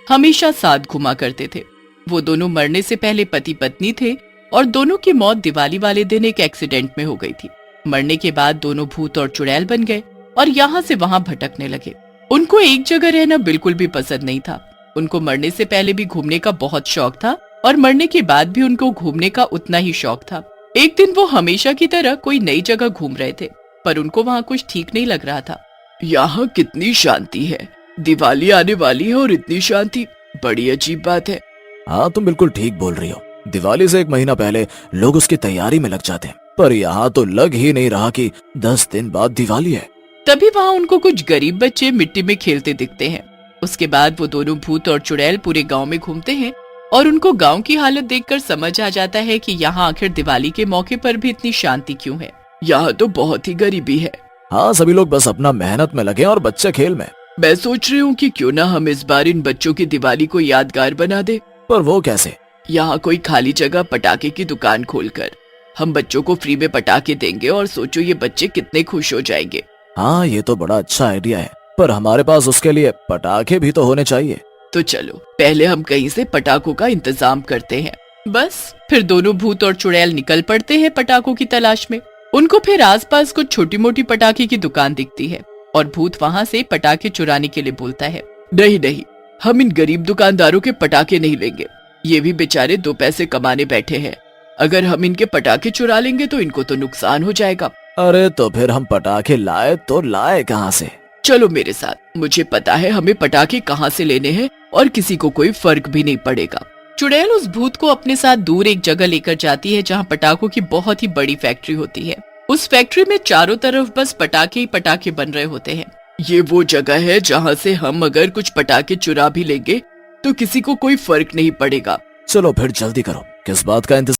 हमेशा साथ घुमा करते थे। वो दोनों मरने से पहले पति पत्नी थे और दोनों की मौत दिवाली वाले दिन एक एक्सीडेंट में हो गई थी। मरने के बाद दोनों भूत और चुड़ैल बन गए और यहाँ से वहाँ भटकने लगे। उनको एक जगह रहना बिल्कुल भी पसंद नहीं था। उनको मरने से पहले भी घूमने का बहुत शौक था और मरने के बाद भी उनको घूमने का उतना ही शौक था। एक दिन वो हमेशा की तरह कोई नई जगह घूम रहे थे, पर उनको वहाँ कुछ ठीक नहीं लग रहा था। यहाँ कितनी शांति है, दिवाली आने वाली है और इतनी शांति, बड़ी अजीब बात है। हाँ, तुम बिल्कुल ठीक बोल रही हो। दिवाली से 1 महीना पहले लोग उसकी तैयारी में लग जाते हैं, पर यहाँ तो लग ही नहीं रहा कि 10 दिन बाद दिवाली है। तभी वहाँ उनको कुछ गरीब बच्चे मिट्टी में खेलते दिखते हैं। उसके बाद वो दोनों भूत और चुड़ैल पूरे गांव में घूमते हैं और उनको गांव की हालत देखकर समझ आ जाता है कि यहाँ आखिर दिवाली के मौके पर भी इतनी शांति क्यों है। यहाँ तो बहुत ही गरीबी है। हाँ, सभी लोग बस अपना मेहनत में लगे और बच्चे खेल में। मैं सोच रही हूँ कि क्यों ना हम इस बार इन बच्चों की दिवाली को यादगार बना दे। पर वो कैसे? यहाँ कोई खाली जगह पटाखे की दुकान खोलकर हम बच्चों को फ्री में पटाखे देंगे और सोचो ये बच्चे कितने खुश हो जाएंगे। हाँ, ये तो बड़ा अच्छा आइडिया है, पर हमारे पास उसके लिए पटाखे भी तो होने चाहिए। तो चलो पहले हम कहीं से पटाखों का इंतजाम करते हैं। बस फिर दोनों भूत और चुड़ैल निकल पड़ते हैं पटाखों की तलाश में। उनको फिर आसपास कुछ छोटी मोटी पटाखे की दुकान दिखती है और भूत वहाँ से पटाखे चुराने के लिए बोलता है। नहीं नहीं, हम इन गरीब दुकानदारों के पटाखे नहीं लेंगे। ये भी बेचारे 2 पैसे कमाने बैठे हैं। अगर हम इनके पटाखे चुरा लेंगे तो इनको तो नुकसान हो जाएगा। अरे तो फिर हम पटाखे लाए कहाँ से? चलो मेरे साथ, मुझे पता है हमें पटाखे कहाँ से लेने हैं और किसी को कोई फर्क भी नहीं पड़ेगा। चुड़ैल उस भूत को अपने साथ दूर एक जगह लेकर जाती है जहाँ पटाखों की बहुत ही बड़ी फैक्ट्री होती है। उस फैक्ट्री में चारों तरफ बस पटाखे ही पटाखे बन रहे होते हैं। ये वो जगह है जहाँ से हम अगर कुछ पटाखे चुरा भी लेंगे तो किसी को कोई फर्क नहीं पड़ेगा। चलो फिर जल्दी करो, किस बात का इंतजार?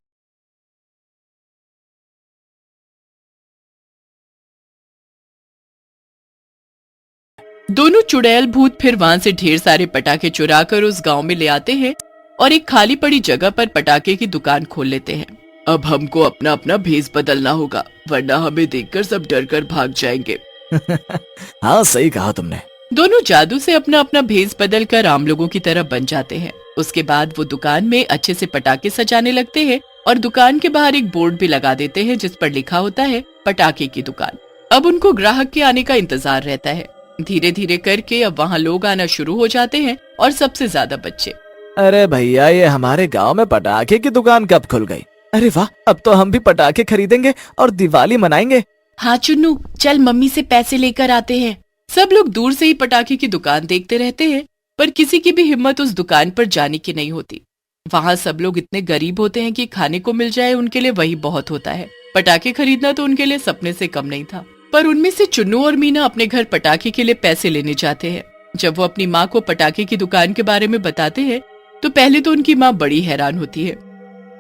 दोनों चुड़ैल भूत फिर वहाँ से ढेर सारे पटाखे चुरा कर उस गांव में ले आते हैं और एक खाली पड़ी जगह पर पटाखे की दुकान खोल लेते हैं। अब हमको अपना अपना भेष बदलना होगा, वरना हमें देखकर सब डर कर भाग जाएंगे। हाँ, सही कहा तुमने। दोनों जादू से अपना अपना भेष बदल कर आम लोगों की तरह बन जाते हैं। उसके बाद वो दुकान में अच्छे से पटाखे सजाने लगते हैं और दुकान के बाहर एक बोर्ड भी लगा देते हैं जिस पर लिखा होता है पटाखे की दुकान। अब उनको ग्राहक के आने का इंतजार रहता है। धीरे धीरे करके अब वहाँ लोग आना शुरू हो जाते हैं और सबसे ज्यादा बच्चे। अरे भैया, ये हमारे गांव में पटाखे की दुकान कब खुल गई? अरे वाह, अब तो हम भी पटाखे खरीदेंगे और दिवाली मनाएंगे। हाँ चुन्नू, चल मम्मी से पैसे लेकर आते हैं। सब लोग दूर से ही पटाखे की दुकान देखते रहते हैं, पर किसी की भी हिम्मत उस दुकान पर जाने की नहीं होती। वहाँ सब लोग इतने गरीब होते हैं कि खाने को मिल जाए उनके लिए वही बहुत होता है। पटाखे खरीदना तो उनके लिए सपने से कम नहीं था। पर उनमें से चुन्नू और मीना अपने घर पटाखे के लिए पैसे लेने जाते हैं। जब वो अपनी माँ को पटाखे की दुकान के बारे में बताते हैं तो पहले तो उनकी माँ बड़ी हैरान होती है,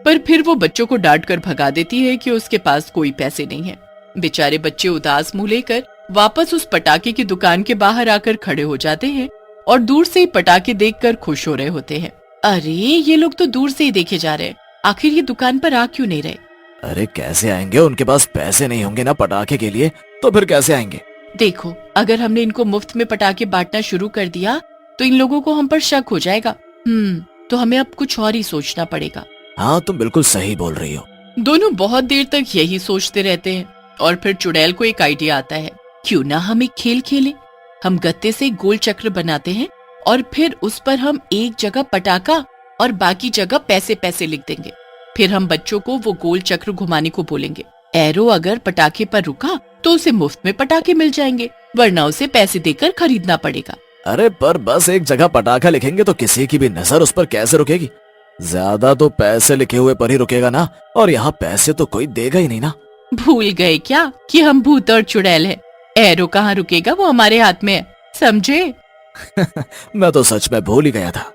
पर फिर वो बच्चों को डांट कर भगा देती है कि उसके पास कोई पैसे नहीं है। बेचारे बच्चे उदास मुंह लेकर वापस उस पटाखे की दुकान के बाहर आकर खड़े हो जाते हैं और दूर से ही पटाखे देखकर खुश हो रहे होते हैं। अरे ये लोग तो दूर से ही देखे जा रहे हैं, आखिर ये दुकान पर आ क्यों नहीं रहे? अरे कैसे आएंगे, उनके पास पैसे नहीं होंगे ना पटाखे के लिए, तो फिर कैसे आएंगे? देखो, अगर हमने इनको मुफ्त में पटाखे बांटना शुरू कर दिया तो इन लोगों को हम पर शक हो जाएगा। तो हमें अब कुछ और ही सोचना पड़ेगा। हाँ, तुम बिल्कुल सही बोल रही हो। दोनों बहुत देर तक यही सोचते रहते हैं और फिर चुड़ैल को एक आइडिया आता है। क्यों ना हम एक खेल खेलें? हम गत्ते से गोल चक्र बनाते हैं और फिर उस पर हम एक जगह पटाखा और बाकी जगह पैसे पैसे लिख देंगे। फिर हम बच्चों को वो गोल चक्र घुमाने को बोलेंगे। एरो अगर पटाखे पर रुका तो उसे मुफ्त में पटाखे मिल जाएंगे, वरना उसे पैसे देकर खरीदना पड़ेगा। अरे पर बस एक जगह पटाखा लिखेंगे तो किसी की भी नजर उस पर कैसे रुकेगी? ज्यादा तो पैसे लिखे हुए पर ही रुकेगा ना, और यहाँ पैसे तो कोई देगा ही नहीं ना। भूल गए क्या कि हम भूत और चुड़ैल हैं? एरो कहाँ रुकेगा, वो हमारे हाथ में है, समझे? मैं तो सच में भूल ही गया था।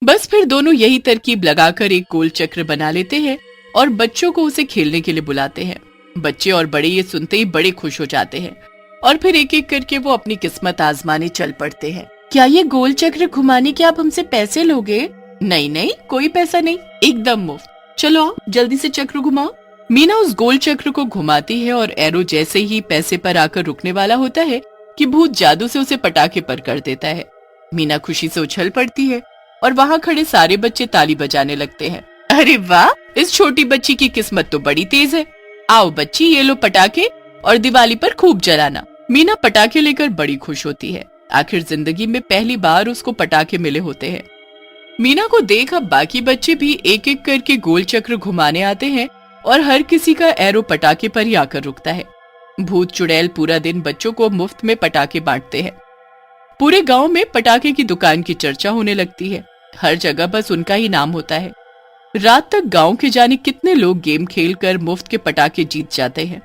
बस फिर दोनों यही तरकीब लगाकर एक गोल चक्र बना लेते हैं और बच्चों को उसे खेलने के लिए बुलाते हैं। बच्चे और बड़े ये सुनते ही बड़े खुश हो जाते हैं और फिर एक एक करके वो अपनी किस्मत आजमाने चल पड़ते हैं। क्या ये गोल चक्र घुमाने के आप हमसे पैसे लोगे? नहीं नहीं, कोई पैसा नहीं, एकदम मुफ्त। चलो आओ, जल्दी से चक्र घुमाओ। मीना उस गोल चक्र को घुमाती है और एरो जैसे ही पैसे पर आकर रुकने वाला होता है कि भूत जादू से उसे पटाखे पर कर देता है। मीना खुशी से उछल पड़ती है और वहाँ खड़े सारे बच्चे ताली बजाने लगते हैं। अरे वाह, इस छोटी बच्ची की किस्मत तो बड़ी तेज है। आओ बच्ची, ये लो पटाखे और दिवाली पर खूब जलाना। मीना पटाखे लेकर बड़ी खुश होती है। आखिर जिंदगी में पहली बार उसको पटाखे मिले होते हैं। मीना को देख अब बाकी बच्चे भी एक एक करके गोल चक्र घुमाने आते हैं और हर किसी का एरो पटाखे पर ही आकर रुकता है। भूत चुड़ैल पूरा दिन बच्चों को मुफ्त में पटाखे बांटते हैं। पूरे गांव में पटाखे की दुकान की चर्चा होने लगती है। हर जगह बस उनका ही नाम होता है। रात तक गांव के जाने कितने लोग गेम खेलकर मुफ्त के पटाखे जीत जाते हैं।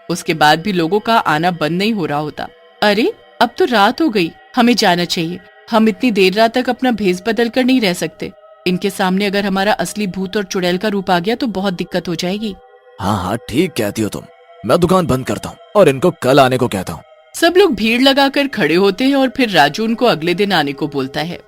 उसके बाद भी लोगों का आना बंद नहीं हो रहा होता। अरे अब तो रात हो गई, हमें जाना चाहिए। हम इतनी देर रात तक अपना भेष बदल कर नहीं रह सकते। इनके सामने अगर हमारा असली भूत और चुड़ैल का रूप आ गया तो बहुत दिक्कत हो जाएगी। हाँ हाँ, ठीक कहती हो तुम। मैं दुकान बंद करता हूँ और इनको कल आने को कहता हूँ। सब लोग भीड़ लगाकर खड़े होते हैं और फिर राजू उनको अगले दिन आने को बोलता है।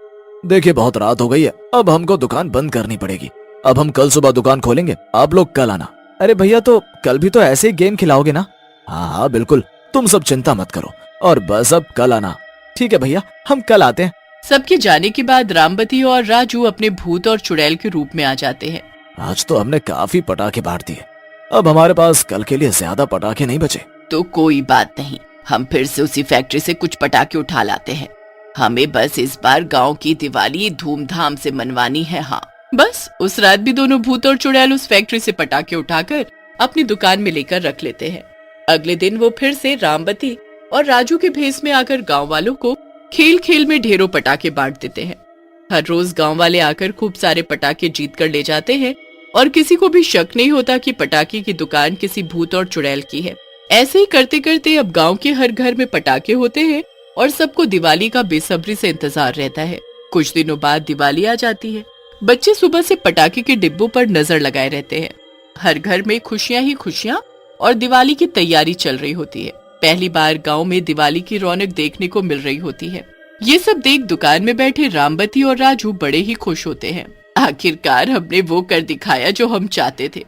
देखिए, बहुत रात हो गई है, अब हमको दुकान बंद करनी पड़ेगी। अब हम कल सुबह दुकान खोलेंगे, आप लोग कल आना। अरे भैया, तो कल भी तो ऐसे ही गेम खिलाओगे ना? हाँ हाँ बिल्कुल, तुम सब चिंता मत करो और बस अब कल आना। ठीक है भैया, हम कल आते हैं। सबके जाने के बाद रामबती और राजू अपने भूत और चुड़ैल के रूप में आ जाते हैं। आज तो हमने काफी पटाखे बांट दिए, अब हमारे पास कल के लिए ज्यादा पटाखे नहीं बचे। तो कोई बात नहीं, हम फिर से उसी फैक्ट्री से कुछ पटाखे उठा लाते हैं। हमें बस इस बार गांव की दिवाली धूमधाम से मनवानी है। हाँ बस उस रात भी दोनों भूत और चुड़ैल उस फैक्ट्री से पटाखे उठाकर अपनी दुकान में लेकर रख लेते हैं। अगले दिन वो फिर से रामबती और राजू के भेष में आकर गांव वालों को खेल खेल में ढेरों पटाखे बांट देते हैं। हर रोज गांव वाले आकर खूब सारे पटाखे जीत कर ले जाते हैं और किसी को भी शक नहीं होता कि पटाखे की दुकान किसी भूत और चुड़ैल की है। ऐसे ही करते करते अब गांव के हर घर में पटाखे होते हैं और सबको दिवाली का बेसब्री से इंतजार रहता है। कुछ दिनों बाद दिवाली आ जाती है। बच्चे सुबह से पटाखे के डिब्बों पर नजर लगाए रहते हैं। हर घर में खुशियां ही खुशियां और दिवाली की तैयारी चल रही होती है। पहली बार गांव में दिवाली की रौनक देखने को मिल रही होती है। ये सब देख दुकान में बैठे रामबती और राजू बड़े ही खुश होते हैं। आखिरकार हमने वो कर दिखाया जो हम चाहते थे।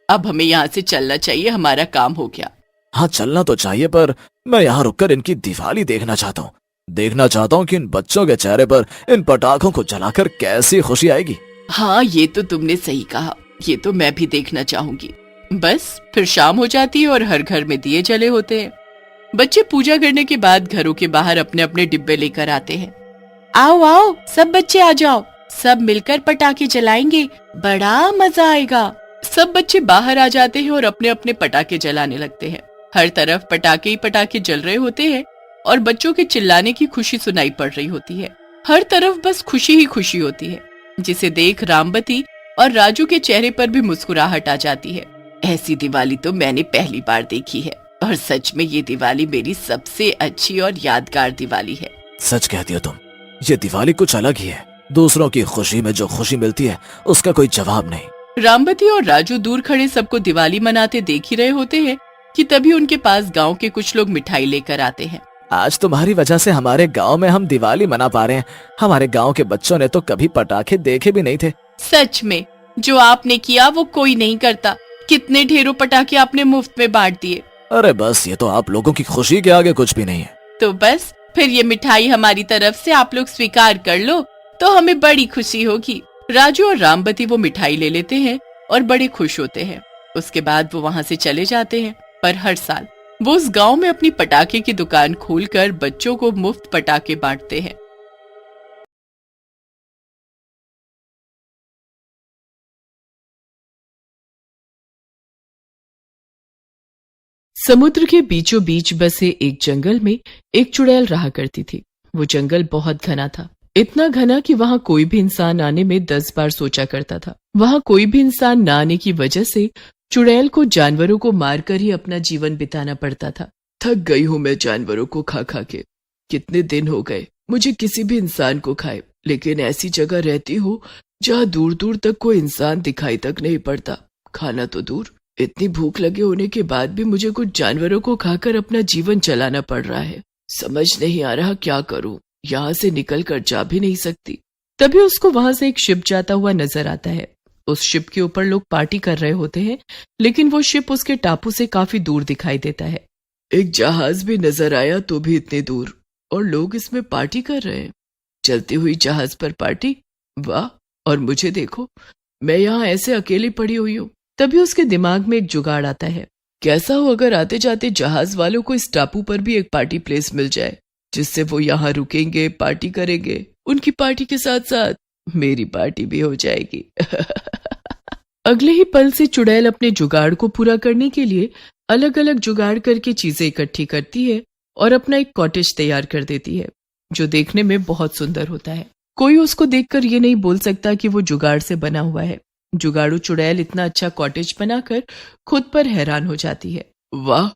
अब हमें यहाँ से चलना चाहिए, हमारा काम हो गया। हाँ चलना तो चाहिए, पर मैं यहाँ रुककर इनकी दिवाली देखना चाहता हूँ। देखना चाहता हूँ कि इन बच्चों के चेहरे पर इन पटाखों को जलाकर कैसी खुशी आएगी। हाँ ये तो तुमने सही कहा, ये तो मैं भी देखना चाहूंगी। बस फिर शाम हो जाती है और हर घर में दिए जले होते हैं। बच्चे पूजा करने के बाद घरों के बाहर अपने अपने डिब्बे लेकर आते हैं। आओ आओ सब बच्चे आ जाओ, सब मिलकर पटाखे जलाएंगे, बड़ा मजा आएगा। सब बच्चे बाहर आ जाते हैं और अपने अपने पटाखे जलाने लगते हैं। हर तरफ पटाखे ही पटाखे जल रहे होते हैं और बच्चों के चिल्लाने की खुशी सुनाई पड़ रही होती है। हर तरफ बस खुशी ही खुशी होती है, जिसे देख रामबती और राजू के चेहरे पर भी मुस्कुराहट आ जाती है। ऐसी दिवाली तो मैंने पहली बार देखी है और सच में ये दिवाली मेरी सबसे अच्छी और यादगार दिवाली है। सच कहती हो तुम, ये दिवाली कुछ अलग ही है। दूसरों की खुशी में जो खुशी मिलती है उसका कोई जवाब नहीं। रामबती और राजू दूर खड़े सबको दिवाली मनाते देख ही रहे होते हैं कि तभी उनके पास गांव के कुछ लोग मिठाई लेकर आते हैं। आज तुम्हारी वजह से हमारे गांव में हम दिवाली मना पा रहे हैं। हमारे गांव के बच्चों ने तो कभी पटाखे देखे भी नहीं थे। सच में जो आपने किया वो कोई नहीं करता। कितने ढेरों पटाखे आपने मुफ्त में बांट दिए। अरे बस, ये तो आप लोगों की खुशी के आगे कुछ भी नहीं है। तो बस फिर ये मिठाई हमारी तरफ से आप लोग स्वीकार कर लो तो हमें बड़ी खुशी होगी। राजू और रामबती वो मिठाई ले लेते हैं और बड़े खुश होते हैं। उसके बाद वो वहाँ से चले जाते हैं। पर हर साल वो उस गांव में अपनी पटाखे की दुकान खोलकर बच्चों को मुफ्त पटाखे बांटते हैं। समुद्र के बीचों बीच बसे एक जंगल में एक चुड़ैल रहा करती थी। वो जंगल बहुत घना था, इतना घना कि वहां कोई भी इंसान आने में 10 बार सोचा करता था। वहां कोई भी इंसान न आने की वजह से चुड़ैल को जानवरों को मारकर ही अपना जीवन बिताना पड़ता था। थक गई हूं मैं जानवरों को खा खा के। कितने दिन हो गए मुझे किसी भी इंसान को खाए, लेकिन ऐसी जगह रहती हूँ जहाँ दूर दूर तक कोई इंसान दिखाई तक नहीं पड़ता। खाना तो दूर, इतनी भूख लगे होने के बाद भी मुझे कुछ जानवरों को खाकर अपना जीवन चलाना पड़ रहा है। समझ नहीं आ रहा क्या करूं, यहाँ से निकल कर जा भी नहीं सकती। तभी उसको वहां से एक शिप जाता हुआ नजर आता है। उस शिप के ऊपर लोग पार्टी कर रहे होते हैं, लेकिन वो शिप उसके टापू से काफी दूर दिखाई देता है। एक जहाज भी नजर आया तो भी इतने दूर, और लोग इसमें पार्टी कर रहे हैं। चलती हुई जहाज पर पार्टी, वाह, और मुझे देखो, मैं यहाँ ऐसे अकेली पड़ी हुई हूँ। तभी उसके दिमाग में एक जुगाड़ आता है। कैसा हो अगर आते जाते जहाज वालों को इस टापू पर भी एक पार्टी प्लेस मिल जाए, जिससे वो यहाँ रुकेंगे, पार्टी करेंगे। उनकी पार्टी के साथ साथ मेरी पार्टी भी हो जाएगी। अगले ही पल से चुड़ैल अपने जुगाड़ को पूरा करने के लिए अलग अलग जुगाड़ करके चीजें इकट्ठी करती है और अपना एक कॉटेज तैयार कर देती है, जो देखने में बहुत सुंदर होता है। कोई उसको देखकर ये नहीं बोल सकता कि वो जुगाड़ से बना हुआ है। जुगाड़ू चुड़ैल इतना अच्छा कॉटेज बनाकर खुद पर हैरान हो जाती है। वाह,